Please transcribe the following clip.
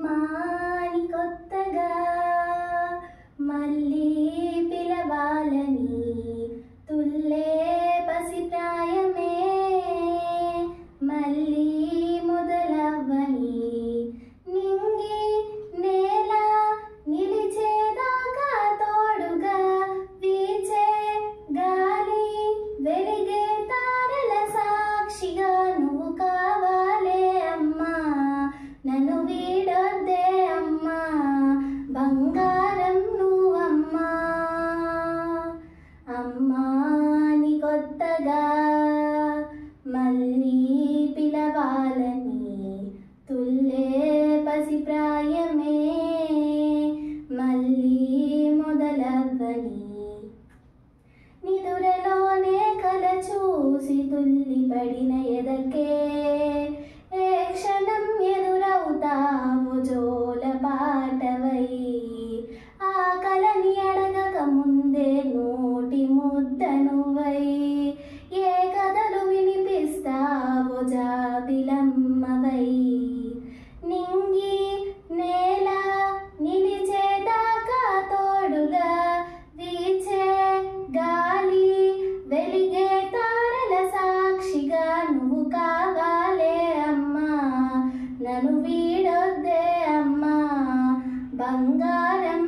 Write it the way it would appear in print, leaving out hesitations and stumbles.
అమ్మాని కొత్తగా మళ్ళీ పిలవాలని తుల్లే పసిప్రాయమే మళ్ళీ మొదలవ్వని నింగి నేల నిలిచేదాకా తోడుగా వీచే గాలి వెలిగే తారల సాక్షిగా నువ్వు కావాలే అమ్మా నన్ను వీడొద్దే అమ్మా బంగారం నువ్వమ్మా అమ్మాని కొత్తగా మళ్ళీ పిలవాలని తుల్లే పసిప్రాయమే మళ్ళీ మొదలవ్వని నిదురలోనే కల చూసి తుల్లిపడిన ఎదకే ఏ క్షణం ఎదురవుతావు జోల పాటవై ఆ కలని అడగక ముందే నోటి ముద్ద నువ్వై ఏ కథలు వినిపిస్తావు జాబిలమ్మవై నింగి నేల నిలిచేదాకా తోడుగా వీచే గాలి వెలిగే తారల సాక్షిగా నువ్వు కావాలే అమ్మా నన్ను వీడొద్దే అమ్మా బంగారం